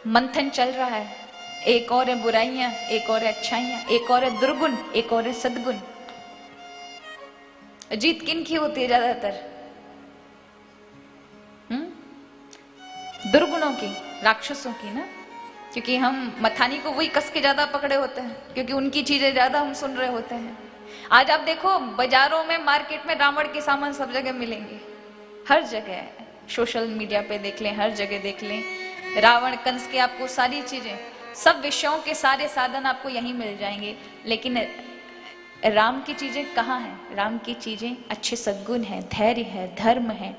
मंथन चल रहा है, एक और है बुराइयां, एक और है अच्छाइयां, एक और है दुर्गुण, एक और है सद्गुण। जीत किन की होती है ज्यादातर? दुर्गुणों की, राक्षसों की ना, क्योंकि हम मथानी को वही कस के ज्यादा पकड़े होते हैं, क्योंकि उनकी चीजें ज्यादा हम सुन रहे होते हैं। आज आप देखो बाजारों में, मार्केट में रावण के सामान सब जगह मिलेंगे, हर जगह, सोशल मीडिया पे देख लें, हर जगह देख लें, रावण कंस के आपको सारी चीजें, सब विषयों के सारे साधन आपको यहीं मिल जाएंगे। लेकिन राम की चीजें कहाँ हैं? राम की चीजें अच्छे सद्गुण है, धैर्य है, धर्म है,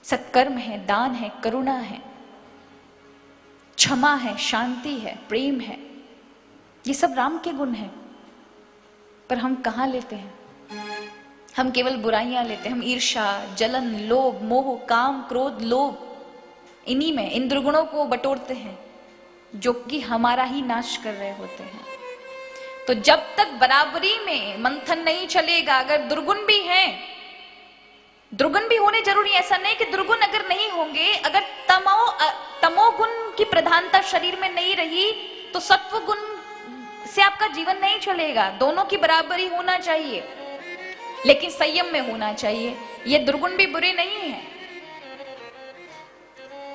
सत्कर्म है, दान है, करुणा है, क्षमा है, शांति है, प्रेम है, ये सब राम के गुण हैं। पर हम कहाँ लेते हैं? हम केवल बुराइयां लेते हैं। हम ईर्ष्या, जलन, लोभ, मोह, काम, क्रोध, लोभ, इन्हीं में इन दुर्गुणों को बटोरते हैं जो कि हमारा ही नाश कर रहे होते हैं। तो जब तक बराबरी में मंथन नहीं चलेगा, अगर दुर्गुण भी हैं, दुर्गुण भी होने जरूरी है, ऐसा नहीं कि दुर्गुण अगर नहीं होंगे, अगर तमोगुण की प्रधानता शरीर में नहीं रही तो सत्व गुण से आपका जीवन नहीं चलेगा। दोनों की बराबरी होना चाहिए, लेकिन संयम में होना चाहिए। ये दुर्गुण भी बुरे नहीं हैं,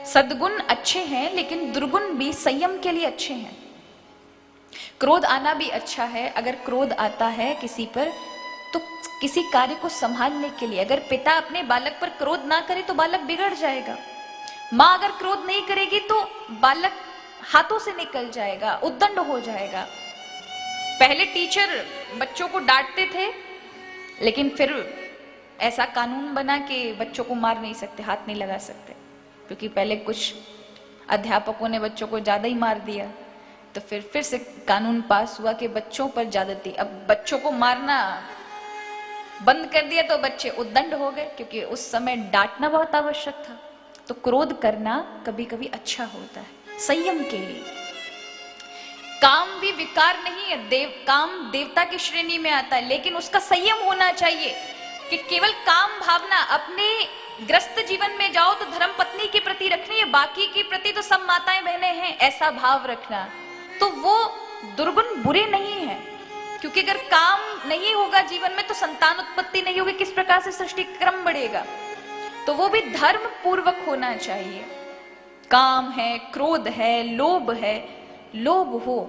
सद्गुण अच्छे हैं, लेकिन दुर्गुण भी संयम के लिए अच्छे हैं। क्रोध आना भी अच्छा है। अगर क्रोध आता है किसी पर तो किसी कार्य को संभालने के लिए, अगर पिता अपने बालक पर क्रोध ना करे तो बालक बिगड़ जाएगा। माँ अगर क्रोध नहीं करेगी तो बालक हाथों से निकल जाएगा, उद्दंड हो जाएगा। पहले टीचर बच्चों को डांटते थे, लेकिन फिर ऐसा कानून बना कि बच्चों को मार नहीं सकते, हाथ नहीं लगा सकते, क्योंकि पहले कुछ अध्यापकों ने बच्चों को ज्यादा ही मार दिया। तो फिर से कानून पास हुआ कि बच्चों पर ज्यादती, अब बच्चों को मारना बंद कर दिया तो बच्चे उद्दंड हो गए, क्योंकि उस समय डांटना बहुत आवश्यक था। तो क्रोध करना कभी कभी अच्छा होता है संयम के लिए। काम भी विकार नहीं है, काम देवता की श्रेणी में आता है, लेकिन उसका संयम होना चाहिए कि केवल काम भावना अपने ग्रस्त जीवन में जाओ तो धर्म पत्नी के प्रति रखनी है, बाकी के प्रति तो सब माताएं बहनें हैं, ऐसा भाव रखना, तो वो दुर्गुण बुरे नहीं है। क्योंकि अगर काम नहीं होगा जीवन में तो संतान उत्पत्ति नहीं होगी, किस प्रकार से सृष्टि क्रम बढ़ेगा? तो वो भी धर्म पूर्वक होना चाहिए। काम है, क्रोध है, लोभ है, लोभ हो,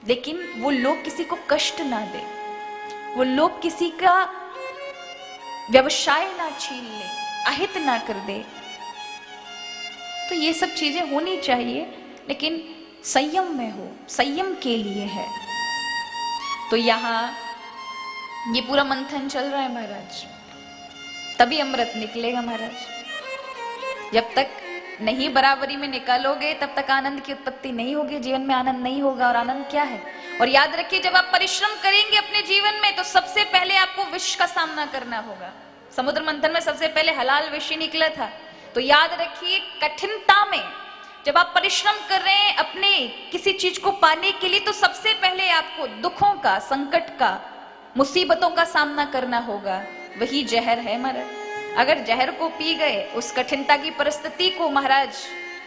लेकिन वो लोभ किसी को कष्ट ना दे, वो लोभ किसी का व्यवसाय ना छीन ले, अहित ना कर दे। तो ये सब चीजें होनी चाहिए, लेकिन संयम में हो, संयम के लिए है। तो यहाँ ये पूरा मंथन चल रहा है महाराज, तभी अमृत निकलेगा महाराज। जब तक नहीं बराबरी में निकालोगे तब तक आनंद की उत्पत्ति नहीं होगी, जीवन में आनंद नहीं होगा। और आनंद क्या है? और याद रखिए, जब आप परिश्रम करेंगे अपने जीवन में तो सबसे पहले आपको विष का सामना करना होगा। समुद्र मंथन में सबसे पहले हलाल विष निकला था। तो याद रखिए, कठिनता में जब आप परिश्रम कर रहे हैं अपने किसी चीज को पाने के लिए, तो सबसे पहले आपको दुखों का, संकट का, मुसीबतों का सामना करना होगा। वही जहर है महाराज। अगर जहर को पी गए, उस कठिनता की परिस्थिति को महाराज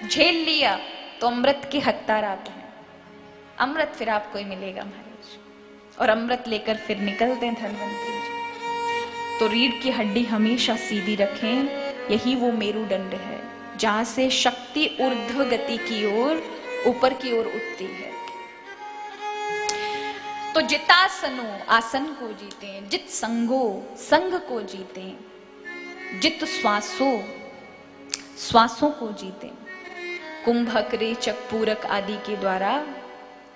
झेल लिया, तो अमृत के हकदार आप हैं। अमृत फिर आपको ही मिलेगा महाराज। और अमृत लेकर फिर निकलते हैं धनवंतरी जी। तो रीढ़ की हड्डी हमेशा सीधी रखें, यही वो मेरुदंड है जहां से शक्ति ऊर्ध्व गति की ओर, ऊपर की ओर उठती है। तो जितासनो, आसन को जीते, जित संगो, संग को जीते, जित श्वासो, श्वासों को जीते। कुंभक, रेचक, पूरक आदि के द्वारा,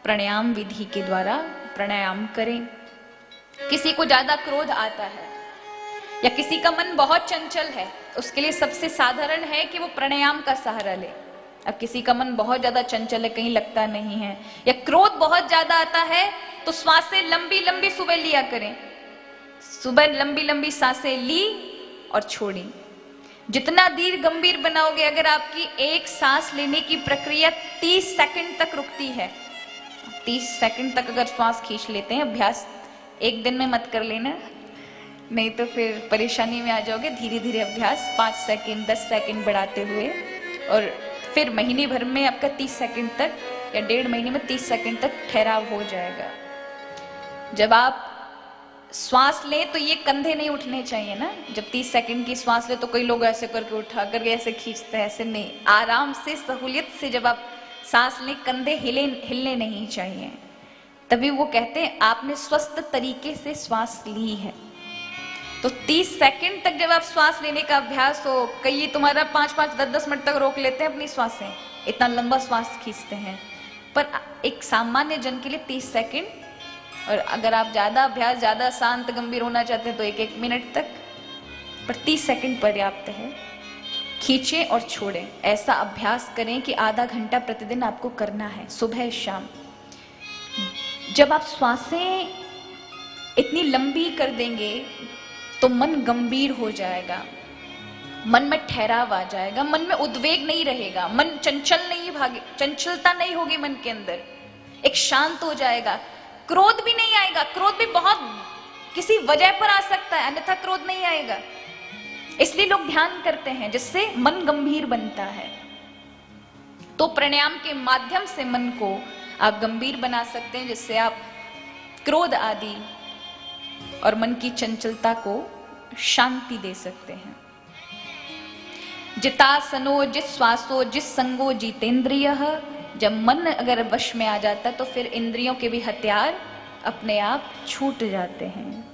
प्राणायाम विधि के द्वारा प्राणायाम करें। किसी को ज्यादा क्रोध आता है या किसी का मन बहुत चंचल है, उसके लिए सबसे साधारण है कि वो प्राणायाम का सहारा ले। अब किसी का मन बहुत ज्यादा चंचल है, कहीं लगता नहीं है, या क्रोध बहुत ज्यादा आता है, तो श्वासें लंबी लंबी सुबह लिया करें। सुबह लंबी लंबी सांसें ली और छोड़ी। जितना धीर गंभीर बनाओगे, अगर आपकी एक सांस लेने की प्रक्रिया 30 सेकंड तक रुकती है, 30 सेकंड तक अगर श्वास खींच लेते हैं, अभ्यास एक दिन में मत कर लेना, नहीं तो फिर परेशानी में आ जाओगे। धीरे धीरे अभ्यास 5 सेकंड 10 सेकंड बढ़ाते हुए, और फिर महीने भर में आपका 30 सेकंड तक या 1.5 महीने में 30 सेकंड तक ठहराव हो जाएगा। जब आप श्वास लें तो ये कंधे नहीं उठने चाहिए ना। जब 30 सेकंड की श्वास ले तो कई लोग ऐसे करके उठा करके ऐसे खींचते हैं, ऐसे नहीं। आराम से सहूलियत से जब आप सांस लें, कंधे हिलने नहीं चाहिए। तभी वो कहते हैं आपने स्वस्थ तरीके से श्वास ली है। तो 30 सेकंड तक जब आप श्वास लेने का अभ्यास हो, कई तुम्हारा 5-5, 10-10 मिनट तक रोक लेते हैं अपनी श्वासें, इतना लंबा श्वास खींचते हैं। पर एक सामान्य जन के लिए 30 सेकंड, और अगर आप ज्यादा अभ्यास, ज्यादा शांत गंभीर होना चाहते हैं तो 1-1 मिनट तक, पर 30 सेकंड पर्याप्त है। खींचें और छोड़ें, ऐसा अभ्यास करें कि आधा घंटा प्रतिदिन आपको करना है, सुबह शाम। जब आप श्वासें इतनी लंबी कर देंगे तो मन गंभीर हो जाएगा, मन में ठहराव आ जाएगा, मन में उद्वेग नहीं रहेगा, मन चंचल नहीं भागे, चंचलता नहीं होगी मन के अंदर, एक शांत हो जाएगा। क्रोध भी नहीं आएगा। क्रोध भी बहुत किसी वजह पर आ सकता है, अन्यथा क्रोध नहीं आएगा। इसलिए लोग ध्यान करते हैं जिससे मन गंभीर बनता है। तो प्राणायाम के माध्यम से मन को आप गंभीर बना सकते हैं, जिससे आप क्रोध आदि और मन की चंचलता को शांति दे सकते हैं। जितासनो जिश्वासो जिससंगो जितेंद्रियः। जब मन अगर वश में आ जाता है तो फिर इंद्रियों के भी हथियार अपने आप छूट जाते हैं।